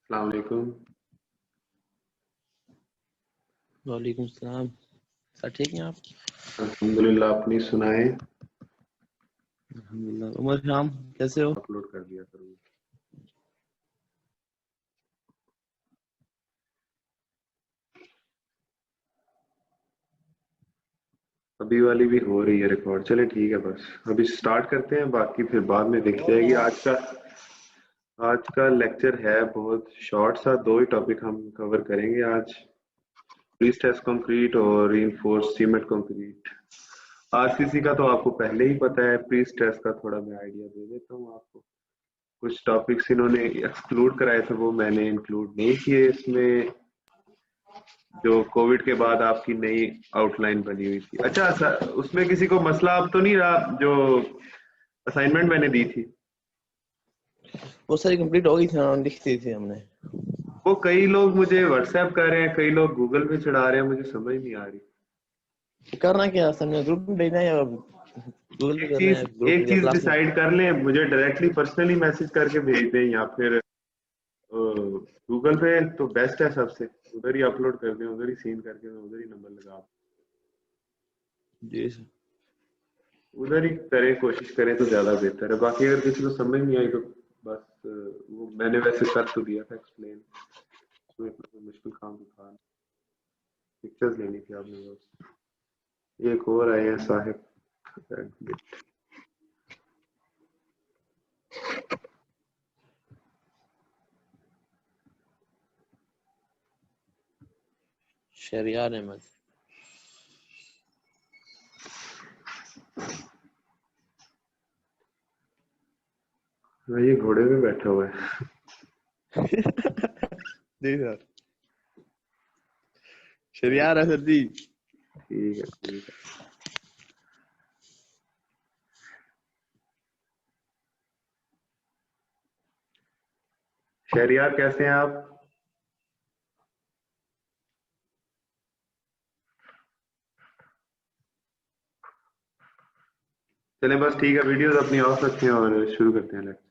अस्सलाम वालेकुम। वालेकुम सलाम। सर ठीक हैं आप? अल्हम्दुलिल्लाह, अपनी सुनाए। अल्हम्दुलिल्लाह। उमर शाम कैसे हो? अपलोड कर दिया करूँ। अभी वाली भी हो रही है रिकॉर्ड। चले ठीक है, बस अभी स्टार्ट करते हैं, बाकी फिर बाद में दिख जाएगी। आज का लेक्चर है बहुत शॉर्ट सा, दो ही टॉपिक हम कवर करेंगे आज। प्री स्ट्रेस कंक्रीट और रीइंफोर्स्ड सीमेंट कंक्रीट। आरसीसी का तो आपको पहले ही पता है, प्री स्ट्रेस का थोड़ा मैं आइडिया दे देता हूँ आपको। कुछ टॉपिक्स इन्होंने एक्सक्लूड कराए थे, वो मैंने इंक्लूड नहीं किए इसमें, जो कोविड के बाद आपकी नई आउटलाइन बनी हुई थी। अच्छा सर, उसमें किसी को मसला अब तो नहीं रहा जो असाइनमेंट मैंने दी थी? वो सारी कंप्लीट हो गई थी, लिख दी थी हमने। वो कई लोग मुझे व्हाट्सएप कर रहे हैं, कई लोग गूगल पे चढ़ा रहे हैं, मुझे समझ नहीं आ रही। करना क्या है, हमने ग्रुप में भेजना है या गूगल पे एक करना चीज है? ग्रुप एक या चीज क्लास में? डिसाइड कर लें, मुझे डायरेक्टली पर्सनली मैसेज करके भेज दें या फिर गूगल पे तो बेस्ट है सबसे। उधर ही अपलोड कर दें, उधर ही सीन करके मैं उधर ही नंबर लगा दूं। जी सर। उधर ही करें, कोशिश करें तो ज्यादा बेहतर है। बाकी अगर किसी को समझ नहीं आई तो बस वो मैंने वैसे कर तो दिया था एक्सप्लेन, तो इतना कोई मुश्किल काम तो था नहीं। पिक्चर्स लेनी थी आपने बस। एक और आए हैं साहिब। शहरियार अहमद। ये घोड़े पे बैठा हुआ है। जी सर, शहरियार है सर जी। ठीक है ठीक है। शहरियार कैसे हैं आप? चलें बस ठीक है, वीडियोस अपनी ऑफ रखते हैं और शुरू करते हैं लेक्चर।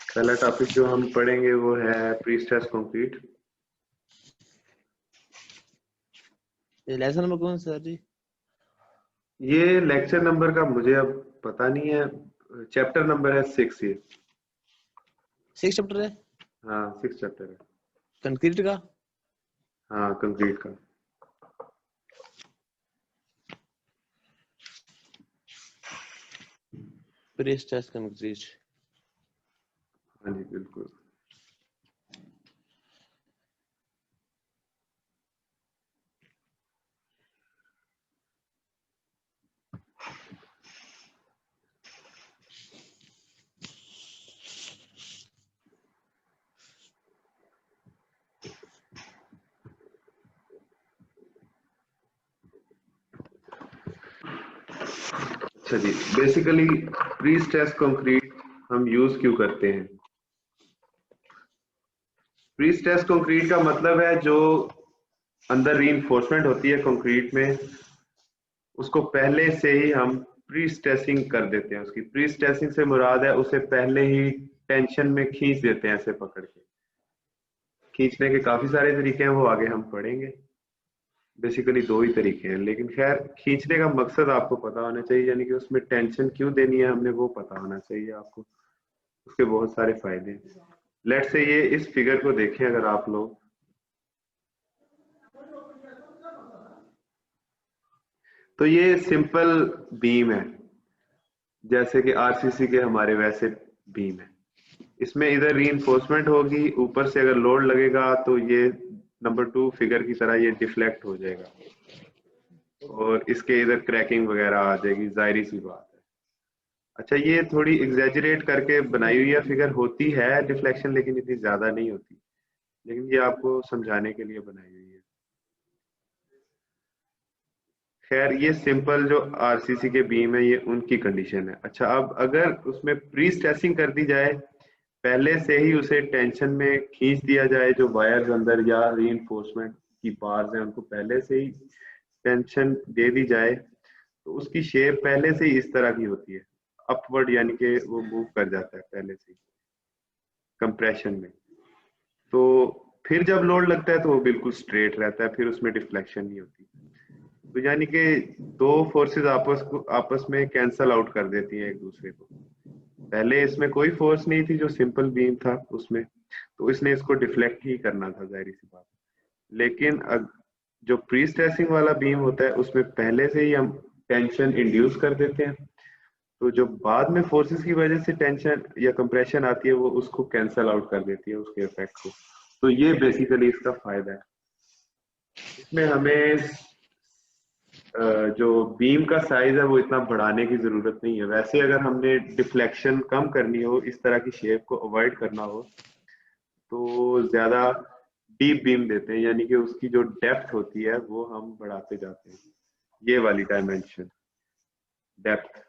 पहला टॉपिक जो हम पढ़ेंगे वो है प्री स्ट्रेस कंक्रीट। ये लेसन नंबर कौन सा सर जी? ये लेक्चर नंबर का मुझे अब पता नहीं है, चैप्टर नंबर है 6 ये। 6 चैप्टर है हाँ 6 चैप्टर है। कंक्रीट का। हाँ कंक्रीट का। Pre stress concrete. हाँ जी बिल्कुल। अच्छा जी, बेसिकली प्री स्ट्रेस कंक्रीट हम यूज क्यों करते हैं? प्री स्ट्रेस कंक्रीट का मतलब है जो अंदर रीइंफोर्समेंट होती है कंक्रीट में, उसको पहले से ही हम प्री स्ट्रेसिंग कर देते हैं। उसकी प्री स्ट्रेसिंग से मुराद है उसे पहले ही टेंशन में खींच देते हैं, ऐसे पकड़ के। खींचने के काफी सारे तरीके हैं, वो आगे हम पढ़ेंगे। बेसिकली दो ही तरीके हैं, लेकिन खैर खींचने का मकसद आपको पता होना चाहिए, यानी कि उसमें टेंशन क्यों देनी है हमने, वो पता होना चाहिए आपको। उसके बहुत सारे फायदे हैं। लेट्स से ये इस फिगर को देखें अगर आप लोग, तो ये सिंपल बीम है, जैसे कि आरसीसी के हमारे वैसे बीम है। इसमें इधर रीइंफोर्समेंट होगी, ऊपर से अगर लोड लगेगा तो ये नंबर 2 फिगर की तरह ये डिफ्लेक्ट हो जाएगा और इसके इधर क्रैकिंग वगैरह आ जाएगी, जाहिर सी बात है। अच्छा, ये थोड़ी एग्जैजरेट करके बनाई हुई है फिगर, होती है डिफ्लेक्शन लेकिन इतनी ज्यादा नहीं होती, लेकिन ये आपको समझाने के लिए बनाई हुई है। खैर ये सिंपल जो आरसीसी के बीम है ये उनकी कंडीशन है। अच्छा, अब अगर उसमें प्री स्ट्रेसिंग कर दी जाए, पहले से ही उसे टेंशन में खींच दिया जाए, जो वायर्स अंदर या रीइंफोर्समेंट की बार्स हैं उनको पहले से ही टेंशन दे दी जाए, तो उसकी शेप पहले से ही इस तरह की होती है, अपवर्ड, यानी कि वो मूव कर जाता है पहले से ही। कंप्रेशन में। तो फिर जब लोड लगता है तो वो बिल्कुल स्ट्रेट रहता है, फिर उसमें डिफ्लेक्शन नहीं होती। तो यानी कि दो फोर्सेस आपस में कैंसल आउट कर देती हैं एक दूसरे को। पहले इसमें कोई फोर्स नहीं थी, जो सिंपल बीम था उसमें, तो इसने इसको डिफ्लेक्ट ही करना था, जाहिर सी बात। लेकिन जो प्री स्ट्रेसिंग वाला बीम होता है उसमें पहले से ही हम टेंशन इंड्यूस कर देते हैं, तो जो बाद में फोर्सेस की वजह से टेंशन या कंप्रेशन आती है वो उसको कैंसल आउट कर देती है, उसके इफेक्ट को। तो ये बेसिकली इसका फायदा है। इसमें हमें जो बीम का साइज है वो इतना बढ़ाने की जरूरत नहीं है। वैसे अगर हमने डिफ्लेक्शन कम करनी हो, इस तरह की शेप को अवॉइड करना हो, तो ज्यादा डीप बीम देते हैं, यानी कि उसकी जो डेप्थ होती है वो हम बढ़ाते जाते हैं, ये वाली डायमेंशन डेप्थ।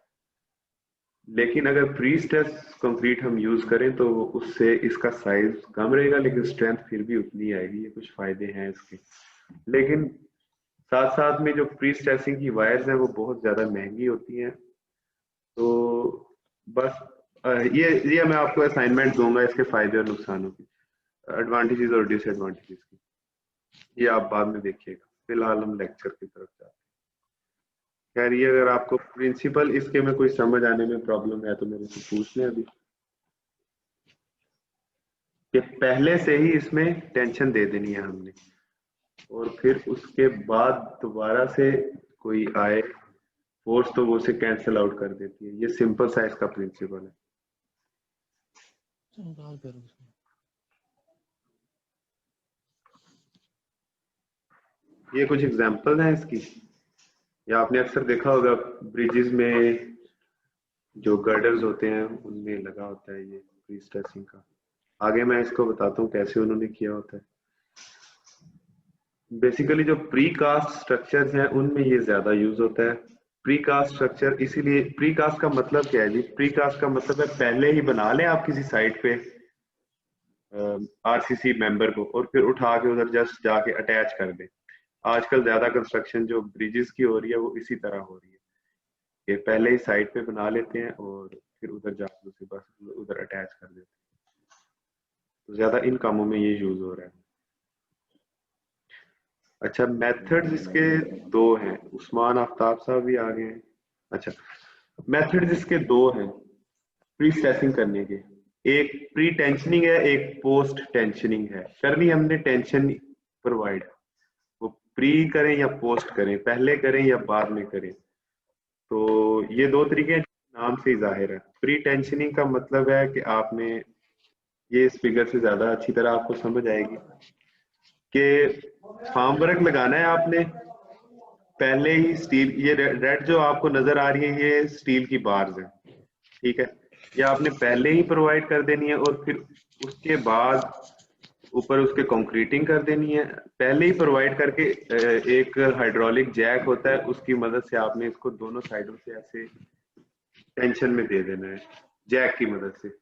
लेकिन अगर प्री स्ट्रेस कंक्रीट हम यूज करें तो उससे इसका साइज कम रहेगा, लेकिन स्ट्रेंथ फिर भी उतनी आएगी। ये कुछ फायदे हैं इसके। लेकिन साथ साथ में जो प्री स्ट्रेसिंग की वायर्स हैं वो बहुत ज्यादा महंगी होती हैं। तो बस ये मैं आपको असाइनमेंट दूंगा इसके फायदे और नुकसानों की, एडवांटेजेस और डिसएडवांटेजेस की, ये आप बाद में देखिएगा। फिलहाल हम लेक्चर की तरफ जाते हैं। खैर, ये अगर आपको प्रिंसिपल इसके में कोई समझ आने में प्रॉब्लम है तो मेरे से पूछ लें अभी, कि पहले से ही इसमें टेंशन दे देनी है हमने, और फिर उसके बाद दोबारा से कोई आए फोर्स तो वो उसे कैंसिल आउट कर देती है। ये सिंपल सा इसका प्रिंसिपल है। ये कुछ एग्जांपल हैं इसकी, या आपने अक्सर देखा होगा ब्रिजेस में जो गर्डर्स होते हैं उनमें लगा होता है ये प्री स्ट्रेसिंग का। आगे मैं इसको बताता हूँ कैसे उन्होंने किया होता है। बेसिकली जो प्री कास्ट स्ट्रक्चर्स हैं उनमें ये ज्यादा यूज होता है। प्री कास्ट स्ट्रक्चर इसीलिए, प्री कास्ट का मतलब क्या है जी? प्री कास्ट का मतलब है पहले ही बना लें आप किसी साइट पे आरसीसी मेंबर को, और फिर उठा के उधर जस्ट जाके अटैच कर दें। आजकल ज्यादा कंस्ट्रक्शन जो ब्रिजेस की हो रही है वो इसी तरह हो रही है, कि पहले ही साइट पे बना लेते हैं और फिर उधर जाके उसे बस उधर अटैच कर देते हैं। तो ज्यादा इन कामों में ये यूज हो रहा है। अच्छा, मेथड्स इसके दो हैं। उस्मान आफ्ताब साहब भी आ गए हैं। अच्छा, मेथड्स इसके दो हैं प्री स्ट्रेसिंग करने के। एक प्री टेंशनिंग है, एक पोस्ट टेंशनिंग है। करनी हमने टेंशन प्रोवाइड, वो प्री करें या पोस्ट करें, पहले करें या बाद में करें, तो ये दो तरीके हैं, नाम से ही जाहिर है। प्री टेंशनिंग का मतलब है कि आपने, ये इस फिगर से ज्यादा अच्छी तरह आपको समझ आएगी, कि फार्म वर्क लगाना है आपने पहले ही। स्टील, ये रेड जो आपको नजर आ रही है ये स्टील की बार्स है, ठीक है। ये आपने पहले ही प्रोवाइड कर देनी है, और फिर उसके बाद ऊपर उसके कंक्रीटिंग कर देनी है। पहले ही प्रोवाइड करके एक हाइड्रोलिक जैक होता है, उसकी मदद से आपने इसको दोनों साइडों से ऐसे टेंशन में दे देना है जैक की मदद से।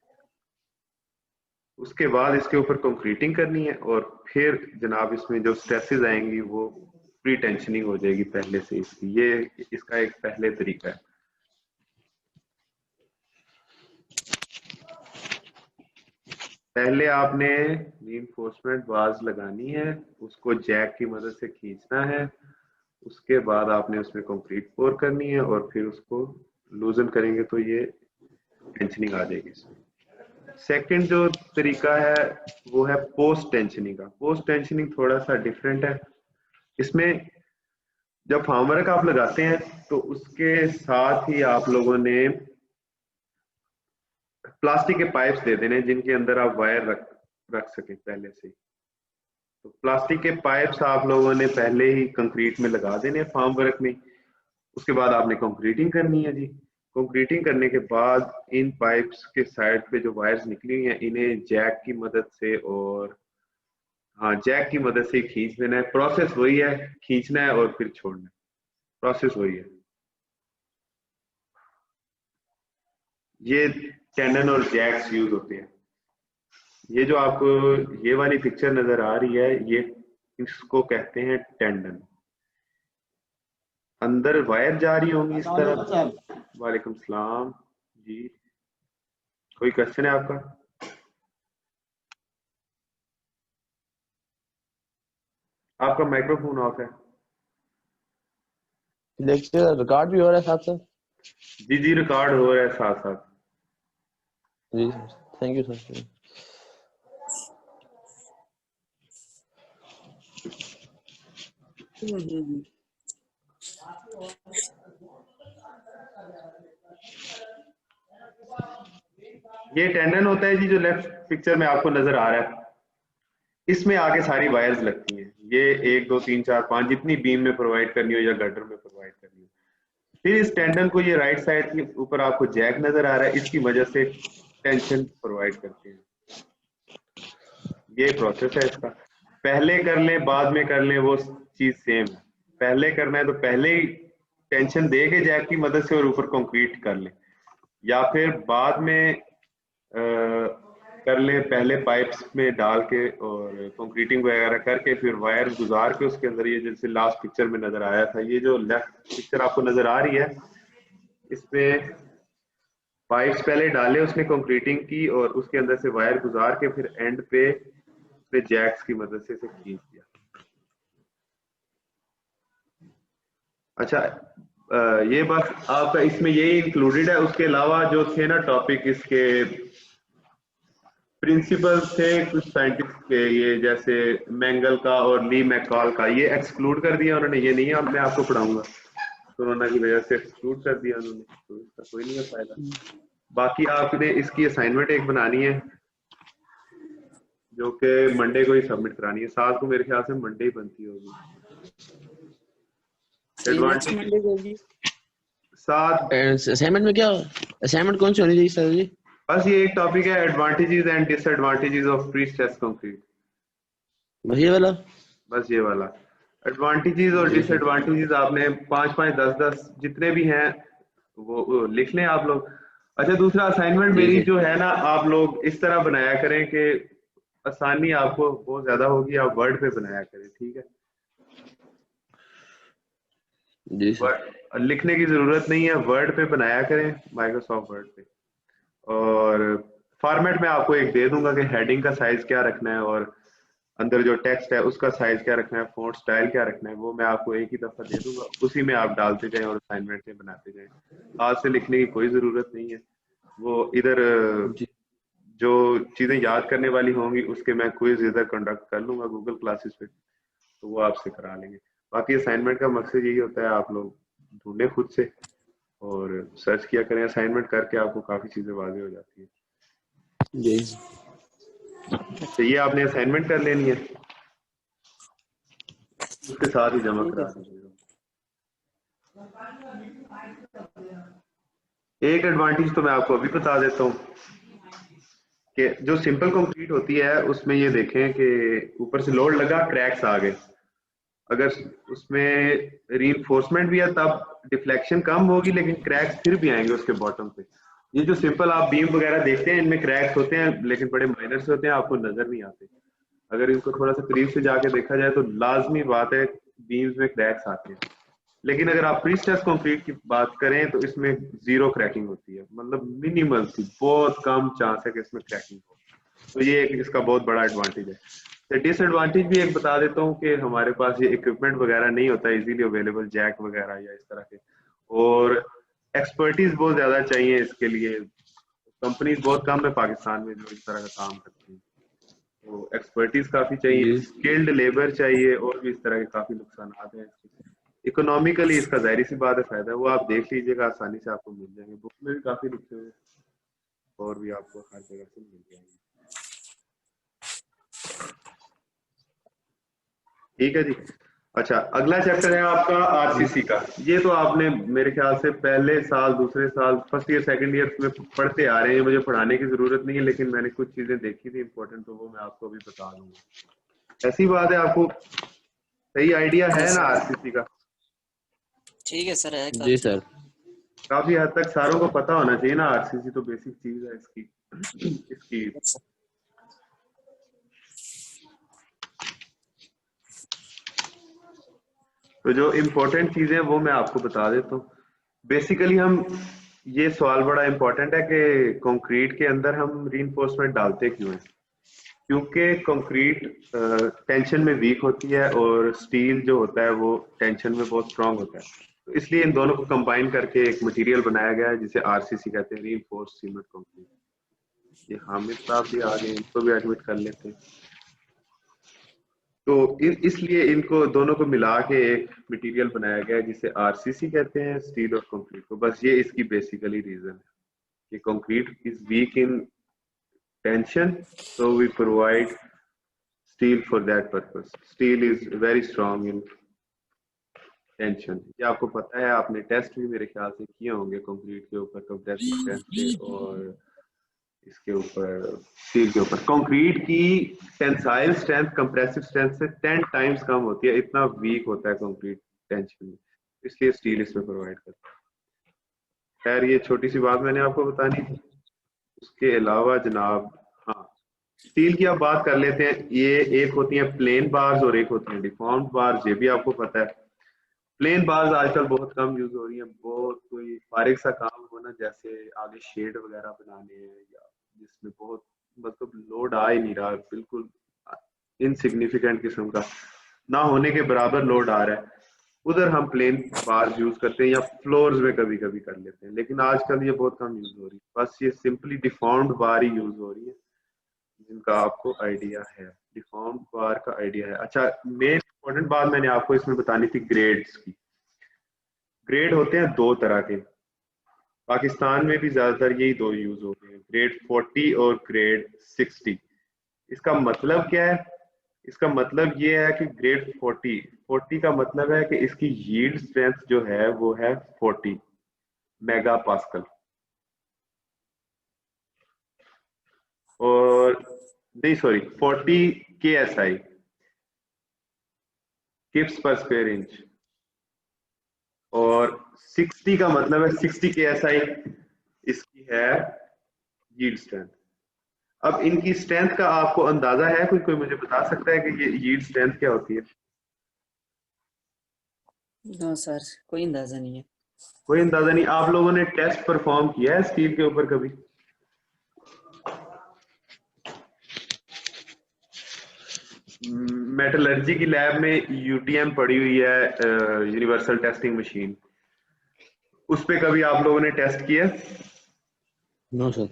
उसके बाद इसके ऊपर कंक्रीटिंग करनी है, और फिर जनाब इसमें जो स्ट्रेसेस आएंगी वो प्री टेंशनिंग हो जाएगी पहले से इसकी। ये इसका एक पहले तरीका है। पहले आपने रीइंफोर्समेंट बार्स लगानी है, उसको जैक की मदद से खींचना है। उसके बाद आपने उसमें कंक्रीट पोर करनी है, और फिर उसको लूजन करेंगे तो ये टेंशनिंग आ जाएगी इसमें। सेकंड जो तरीका है वो है पोस्ट टेंशनिंग का। पोस्ट टेंशनिंग थोड़ा सा डिफरेंट है। इसमें जब फार्म वर्क आप लगाते हैं तो उसके साथ ही आप लोगों ने प्लास्टिक के पाइप्स दे देने जिनके अंदर आप वायर रख सके पहले से। तो प्लास्टिक के पाइप्स आप लोगों ने पहले ही कंक्रीट में लगा देने फार्म वर्क में। उसके बाद आपने कंक्रीटिंग करनी है जी। कंक्रीटिंग करने के बाद इन पाइप्स के साइड पे जो वायर्स निकली हैं इन्हें जैक की मदद से, और हाँ, जैक की मदद से खींच देना है। प्रोसेस वही है, खींचना है और फिर छोड़ना है, प्रोसेस वही है। ये टेंडन और जैक्स यूज होते हैं। ये जो आपको ये वाली पिक्चर नजर आ रही है, ये इसको कहते हैं टेंडन। अंदर वायर जा रही होंगी इस तरह। वालेकुम सलाम जी, कोई क्वेश्चन है आपका? आपका माइक्रोफोन ऑफ है। लेक्चर रिकॉर्ड भी हो रहा है साथ साथ। जी जी, रिकॉर्ड हो रहा है साथ साथ। जी सर, थैंक यू सर। ये टेंडन होता है जी, जो लेफ्ट पिक्चर में आपको नजर आ रहा है, इसमें आगे सारी वायर्स लगती हैं। ये 1 2 3 4 5 जितनी बीम में प्रोवाइड करनी हो या गटर में प्रोवाइड करनी हो। फिर इस टेंडन को, ये राइट साइड के ऊपर आपको जैक नजर आ रहा है, इसकी वजह से टेंशन प्रोवाइड करते हैं। ये प्रोसेस है इसका। पहले कर लें बाद में कर लें, वो चीज सेम है। पहले करना है तो पहले ही टेंशन दे के जैक की मदद से और ऊपर कंक्रीट कर लें, या फिर बाद में कर लें, पहले पाइप्स में डाल के और कंक्रीटिंग वगैरह करके फिर वायर गुजार के उसके अंदर, ये जैसे लास्ट पिक्चर में नजर आया था, ये जो लेफ्ट पिक्चर आपको नजर आ रही है, इसमें पाइप्स पहले डाले उसने कंक्रीटिंग की और उसके अंदर से वायर गुजार के फिर एंड पे जैक्स की मदद से इसे खींच दिया। अच्छा, ये बस आपका इसमें यही इंक्लूडेड है। उसके अलावा जो थे ना टॉपिक, इसके प्रिंसिपल थे कुछ साइंटिस्ट के, ये जैसे मैंगल का और ली मैकॉल का, ये एक्सक्लूड कर दिया उन्होंने। ये नहीं अब मैं आपको पढ़ाऊंगा, कोरोना की वजह से एक्सक्लूड कर दिया उन्होंने, तो इसका कोई नहीं है फायदा। बाकी आपने इसकी असाइनमेंट एक बनानी है जो कि मंडे को ही सबमिट करानी है। 7 को मेरे ख्याल से मंडे ही बनती होगी। एडवांटेज 7। असाइनमेंट में क्या, असाइनमेंट कौन सी होनी चाहिए सर जी? बस ये एक टॉपिक है, advantages and disadvantages of prestressed concrete. वही वाला? बस ये वाला एडवांटेजेस और डिसएडवांटेजेस आपने 5 10 जितने भी हैं वो लिख लें आप लोग। अच्छा, दूसरा असाइनमेंट मेरी जो है ना, आप लोग इस तरह बनाया करें कि आसानी आपको बहुत ज्यादा होगी, आप वर्ड पे बनाया करें, ठीक है? जी सर। लिखने की जरूरत नहीं है, वर्ड पे बनाया करें, माइक्रोसॉफ्ट वर्ड पे। और फॉर्मेट में आपको एक दे दूंगा कि हेडिंग का साइज क्या रखना है और अंदर जो टेक्स्ट है उसका साइज क्या रखना है, फॉन्ट स्टाइल क्या रखना है, वो मैं आपको एक ही दफा दे दूंगा, उसी में आप डालते जाएं और असाइनमेंट में बनाते जाएं। हाथ से लिखने की कोई जरूरत नहीं है। वो इधर जो चीजें याद करने वाली होंगी उसके मैं क्विज इधर कंडक्ट कर लूंगा गूगल क्लासेस पे, तो वो आपसे करा लेंगे। बाकी असाइनमेंट का मकसद यही होता है, आप लोग ढूंढें खुद से और सर्च किया करें। असाइनमेंट करके आपको काफी चीजें वाज़ेह हो जाती है। जी, तो ये आपने असाइनमेंट कर लेनी है, उसके साथ ही जमा करा दीजिएगा। एक एडवांटेज तो मैं आपको अभी बता देता हूँ कि जो सिंपल कंक्रीट होती है उसमें ये देखें कि ऊपर से लोड लगा, क्रैक्स आ गए, अगर उसमें रीइंफोर्समेंट भी है तब डिफ्लेक्शन कम होगी, लेकिन क्रैक्स फिर भी आएंगे उसके बॉटम पे। ये जो सिंपल आप बीम वगैरह देखते हैं इनमें क्रैक्स होते हैं, लेकिन बड़े माइनर से होते हैं, आपको नजर नहीं आते। अगर इनको थोड़ा सा करीब से जाके देखा जाए तो लाजमी बात है बीम्स में क्रैक्स आते हैं। लेकिन अगर आप प्री-स्ट्रेस्ड कंक्रीट की बात करें तो इसमें जीरो क्रैकिंग होती है, मतलब मिनिमल सी, बहुत कम चांस है कि इसमें क्रैकिंग हो। तो ये एक इसका बहुत बड़ा एडवांटेज है। तो डिसएडवांटेज भी एक बता देता हूँ कि हमारे पास ये इक्विपमेंट वगैरह नहीं होता इजीली अवेलेबल, जैक वगैरह या इस तरह के, और एक्सपर्टीज बहुत ज्यादा चाहिए इसके लिए। कंपनीज बहुत कम है पाकिस्तान में जो इस तरह का काम करती हैं, तो एक्सपर्टीज काफी चाहिए, स्किल्ड लेबर चाहिए, और भी इस तरह के काफी नुकसान हैं इसके। इकोनॉमिकली इसका जाहिर सी बात है फायदा है, वो आप देख लीजिएगा, आसानी से आपको मिल जाएंगे, बुक में भी काफी लिखे हुए और भी आपको हर जगह से मिल जाएंगे। ठीक है जी। अच्छा, अगला चैप्टर है आपका आरसीसी का। ये तो आपने मेरे ख्याल से पहले साल, दूसरे साल, फर्स्ट ईयर सेकंड ईयर में पढ़ते आ रहे हैं, मुझे पढ़ाने की जरूरत नहीं है, लेकिन मैंने कुछ चीजें देखी थी इंपॉर्टेंट, तो वो मैं आपको अभी बता दूंगा। ऐसी बात है, आपको सही आइडिया है ना आरसीसी का? ठीक है सर, है जी सर। काफी हद तक सारों को पता होना चाहिए ना, आरसीसी तो बेसिक चीज है इसकी। तो जो इम्पोर्टेंट चीजें हैं वो मैं आपको बता देता हूँ। बेसिकली हम, ये सवाल बड़ा इम्पोर्टेंट है कि कंक्रीट के अंदर हम रीइंफोर्समेंट डालते क्यों हैं। क्योंकि कंक्रीट टेंशन में वीक होती है और स्टील जो होता है वो टेंशन में बहुत स्ट्रांग होता है, तो इसलिए इन दोनों को कंबाइन करके एक मटेरियल बनाया गया है जिसे आरसीसी कहते हैं, रीइंफोर्स्ड सीमेंट कंक्रीट। ये हामिद साहब भी आ गए, इनको भी एडमिट कर लेते हैं। तो इसलिए इनको दोनों को मिला के एक मटेरियल बनाया गया है जिसे आरसीसी कहते हैं, स्टील और कंक्रीट को। बस ये इसकी बेसिकली रीजन है कि concrete is weak in tension, so we provide steel for that purpose. Steel is very strong in tension. ये आपको पता है, आपने टेस्ट भी मेरे ख्याल से किए होंगे कंक्रीट के ऊपर, कंप्रेसिव स्ट्रेंथ के और इसके ऊपर, स्टील के ऊपर। कंक्रीट की टेंसाइल स्ट्रेंथ कंप्रेसिव स्ट्रेंथ से 10 टाइम्स कम होती है, इतना वीक होता है कंक्रीट टेंशन में, इसलिए स्टील इसमें प्रोवाइड करता है। खैर ये छोटी सी बात मैंने आपको बतानी थी। उसके अलावा जनाब, हाँ, स्टील की आप बात कर लेते हैं। ये एक होती है प्लेन बार्स और एक होती है डिफॉर्म्ड बार्स, ये भी आपको पता है। प्लेन बार्स आजकल बहुत कम यूज हो रही है। बहुत कोई फारिग सा काम हो ना, जैसे आगे शेड वगैरह बनाने हैं या जिसमें बहुत मतलब लोड आ ही नहीं रहा, बिल्कुल इनसिग्निफिकेंट किस्म का, ना होने के बराबर लोड आ रहा है, उधर हम प्लेन बार्स यूज करते हैं या फ्लोर्स में कभी कभी कर लेते हैं, लेकिन आजकल ये बहुत कम यूज हो रही है। बस ये सिंपली डिफॉर्म्ड बार ही यूज हो रही है जिनका आपको आइडिया है, डिफॉर्म्ड बार का आइडिया है। अच्छा, मेन इंपॉर्टेंट बात मैंने आपको इसमें बतानी थी ग्रेड्स की। ग्रेड होते हैं दो तरह के, पाकिस्तान में भी ज्यादातर यही दो यूज होते हैं, ग्रेड 40 और ग्रेड 60। इसका मतलब क्या है? इसका मतलब ये है कि ग्रेड 40 का मतलब है कि इसकी यील्ड स्ट्रेंथ जो है वो है 40 मेगा पास्कल, और नहीं सॉरी 40 KSI, किप्स पर स्क्वायर इंच, और 60 का मतलब है 60 KSI इसकी है यील्ड स्ट्रेंथ। अब इनकी स्ट्रेंथ का आपको अंदाजा है? कोई मुझे बता सकता है कि ये यील्ड स्ट्रेंथ क्या होती है? नो सर, कोई अंदाजा नहीं है। कोई अंदाजा नहीं। आप लोगों ने टेस्ट परफॉर्म किया है स्टील के ऊपर कभी? मेटलर्जी की लैब में यूटीएम पड़ी हुई है, यूनिवर्सल टेस्टिंग मशीन, उस पे कभी आप लोगों ने टेस्ट किया? No sir.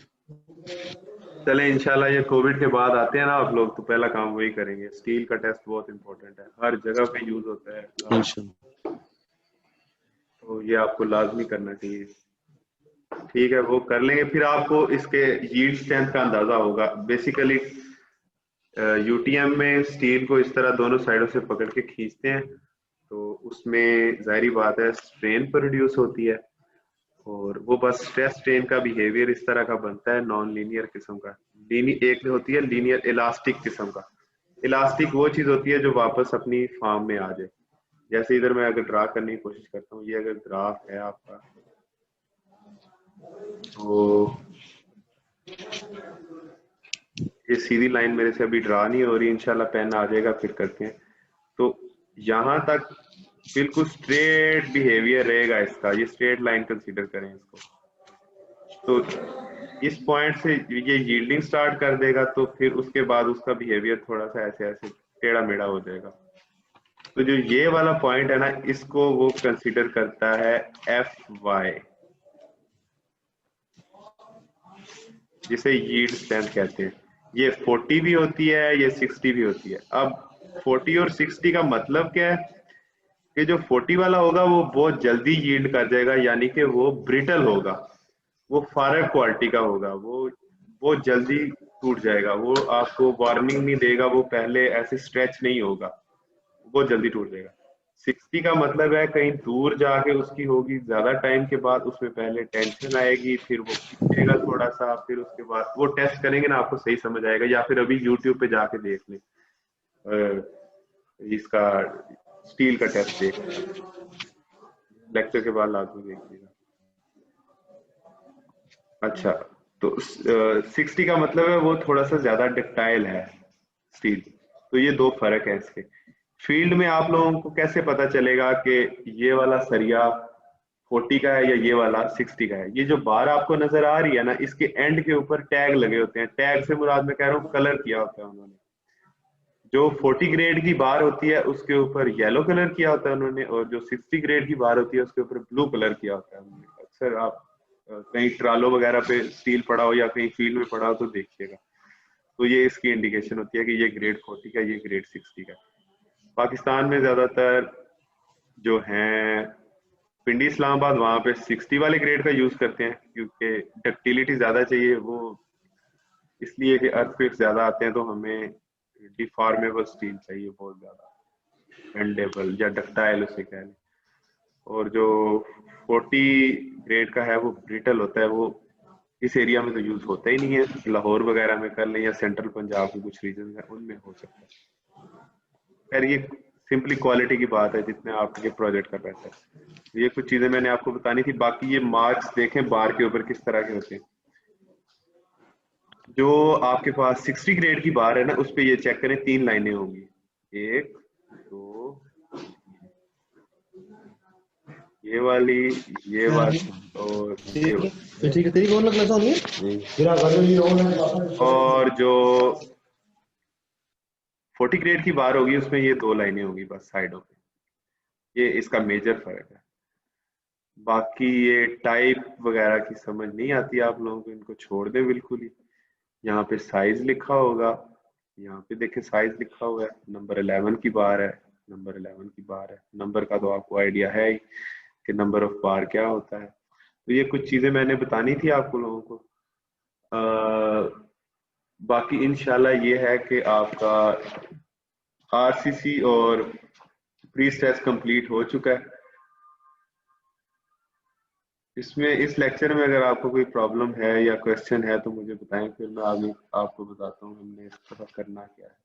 चले इंशाल्लाह ये कोविड के बाद आते हैं ना आप लोग, तो पहला काम वही करेंगे। स्टील का टेस्ट बहुत इंपॉर्टेंट है, हर जगह पे यूज होता है, तो ये आपको लाजमी करना चाहिए। ठीक है, वो कर लेंगे, फिर आपको इसके यील्ड स्ट्रेंथ का अंदाजा होगा। बेसिकली यूटीएम में स्टील को इस तरह दोनों साइडों से पकड़ के खींचते हैं, तो उसमें जाहिर बात है स्ट्रेन प्रोड्यूस होती है, और वो बस स्ट्रेस स्ट्रेन का बिहेवियर इस तरह का बनता है, नॉन लीनियर किस्म का। एक होती है लीनियर इलास्टिक किस्म का। इलास्टिक वो चीज होती है जो वापस अपनी फॉर्म में आ जाए। जैसे इधर मैं अगर ड्रा करने की कोशिश करता हूँ, ये अगर ग्राफ है आपका, तो ये सीधी लाइन मेरे से अभी ड्रा नहीं हो रही, इंशाल्लाह पेन आ जाएगा फिर करते हैं। तो यहां तक बिल्कुल स्ट्रेट बिहेवियर रहेगा इसका, ये स्ट्रेट लाइन कंसीडर करें इसको। तो इस पॉइंट से ये यील्डिंग स्टार्ट कर देगा, तो फिर उसके बाद उसका बिहेवियर थोड़ा सा ऐसे ऐसे टेढ़ा मेढ़ा हो जाएगा। तो जो ये वाला पॉइंट है ना, इसको वो कंसीडर करता है FY, जिसे यील्ड स्ट्रेंथ कहते हैं। ये 40 भी होती है, ये 60 भी होती है। अब 40 और 60 का मतलब क्या है कि जो 40 वाला होगा वो बहुत जल्दी यील्ड कर जाएगा, यानी कि वो ब्रिटल होगा, वो फारग क्वालिटी का होगा, वो बहुत जल्दी टूट जाएगा, वो आपको वार्निंग नहीं देगा, वो पहले ऐसे स्ट्रेच नहीं होगा, बहुत जल्दी टूट जाएगा। 60 का मतलब है कहीं दूर जाके उसकी होगी, ज्यादा टाइम के बाद उसमें पहले टेंशन आएगी, फिर वो खींचेगा थोड़ा सा, फिर उसके बाद वो टेस्ट करेंगे ना, आपको सही समझ आएगा, या फिर अभी यूट्यूब पे जाके देख लें इसका स्टील का टेस्ट देख, लेक्चर के बाद लाजमी देखिएगा। अच्छा, तो 60 का मतलब है वो थोड़ा सा ज्यादा डक्टाइल है स्टील। तो ये दो फर्क है इसके। फील्ड में आप लोगों को कैसे पता चलेगा कि ये वाला सरिया 40 का है या ये वाला 60 का है। ये जो बार आपको नजर आ रही है ना, इसके एंड के ऊपर टैग लगे होते हैं। टैग से मुराद मैं कह रहा हूँ कलर किया होता है उन्होंने। जो 40 ग्रेड की बार होती है उसके ऊपर येलो कलर किया होता है उन्होंने, और जो 60 ग्रेड की बार होती है उसके ऊपर ब्लू कलर किया होता है उन्होंने। अक्सर आप कहीं ट्रालों वगैरह पे स्टील पड़ा हो या कहीं फील्ड में पड़ा हो तो देखिएगा, तो ये इसकी इंडिकेशन होती है कि ये ग्रेड 40 का, ये ग्रेड 60 का। पाकिस्तान में ज्यादातर जो हैं पिंडी इस्लामाबाद, वहां पे 60 वाले ग्रेड का यूज करते हैं क्योंकि डक्टिलिटी ज्यादा चाहिए। वो इसलिए कि अर्थक्वेक्स ज्यादा आते हैं तो हमें डिफॉर्मेबल स्टील चाहिए, बहुत ज्यादा बेंडेबल या डक्टाइल उसे कह लें। और जो 40 ग्रेड का है वो ब्रिटल होता है, वो इस एरिया में तो यूज होता ही नहीं है। लाहौर वगैरह में कर लें या सेंट्रल पंजाब के कुछ रीजन है उनमें हो सकता है। खैर ये सिंपली क्वालिटी की बात है, जितने आपके प्रोजेक्ट का बेहतर है। ये कुछ चीजें मैंने आपको बतानी थी। बाकी ये मार्क्स देखें बार के ऊपर किस तरह के होते हैं। जो आपके पास 60 ग्रेड की बार है ना, उस पे ये चेक करें 3 लाइनें होंगी, 1 2 ये वाली, ये वाली और ये वाली। ठीक है तेरी कौन लगना चाहिए? और जो 40 ग्रेड की बार होगी उसमें ये 2 लाइनें होंगी बस साइडों पे। ये इसका मेजर फर्क है। बाकी ये टाइप वगैरह की समझ नहीं आती आप लोगों को, इनको छोड़ दें बिल्कुल ही। यहाँ पे साइज लिखा होगा, यहाँ पे देखें साइज लिखा हुआ है, नंबर 11 की बार है, नंबर 11 की बार है। नंबर का तो आपको आइडिया है ही कि नंबर ऑफ बार क्या होता है। तो ये कुछ चीजें मैंने बतानी थी आपको लोगों को। बाकी इंशाल्लाह ये है कि आपका आरसीसी और प्री स्ट्रेस कंप्लीट हो चुका है। इसमें इस लेक्चर में अगर आपको कोई प्रॉब्लम है या क्वेश्चन है तो मुझे बताएं, फिर मैं आगे आपको बताता हूँ हमने इस तरह करना क्या है।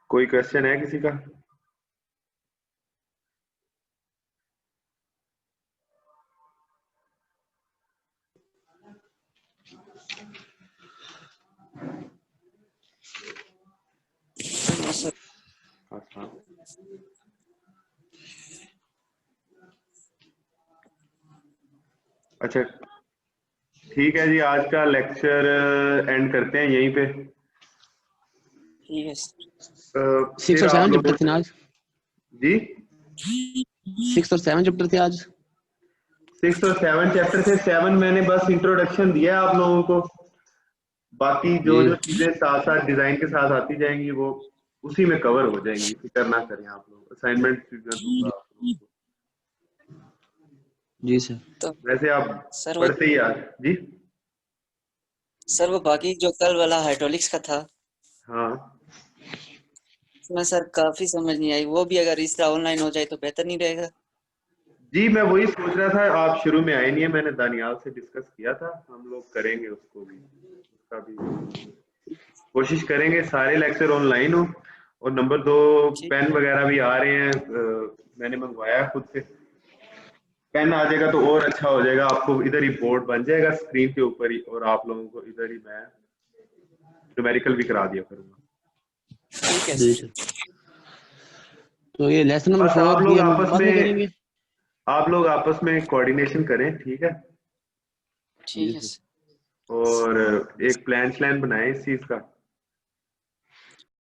कोई क्वेश्चन है किसी का? अच्छा ठीक है जी, आज का लेक्चर एंड करते हैं यहीं पे। ठीक है। 6 और 7 चैप्टर थे आज जी, 6 और 7 चैप्टर थे आज। 6 और 7 चैप्टर थे। 7 मैंने बस इंट्रोडक्शन दिया आप लोगों को। बाकी जो जो चीजें साथ साथ डिजाइन के साथ आती जाएंगी वो उसी में कवर हो जाएंगी, फिक्र ना करें आप लोग। असाइनमेंट दूंगा आप लोगों को। जी सर। तो वैसे आप सर पढ़ते ही यार जी। सर वो बाकी जो कल वाला हाइड्रोलिक्स का था, हाँ उसमें सर काफी समझ नहीं आई। वो भी अगर इस तरह ऑनलाइन हो जाए तो बेहतर नहीं रहेगा? जी, मैं वही सोच रहा था, आप शुरू में आए नहीं है। मैंने दानियाल से डिस्कस किया था, हम लोग करेंगे उसको भी, उसका भी कोशिश करेंगे सारे लेक्चर ऑनलाइन हो। और नंबर 2 पेन वगैरह भी आ रहे हैं, मैंने मंगवाया खुद से। पेन आ जाएगा तो और अच्छा हो जाएगा, आपको इधर ही बोर्ड बन जाएगा स्क्रीन के ऊपर ही, और आप लोगों को इधर ही मैं न्यूमेरिकल भी करा दिया करूंगा। ठीक है जी सर। सर। तो ये लेसन नंबर बस 4 आप की लोग हम आपस बाद में में करेंगे। कोऑर्डिनेशन करें, ठीक है? ठीक है सर। और एक प्लान बनाएं इस चीज का।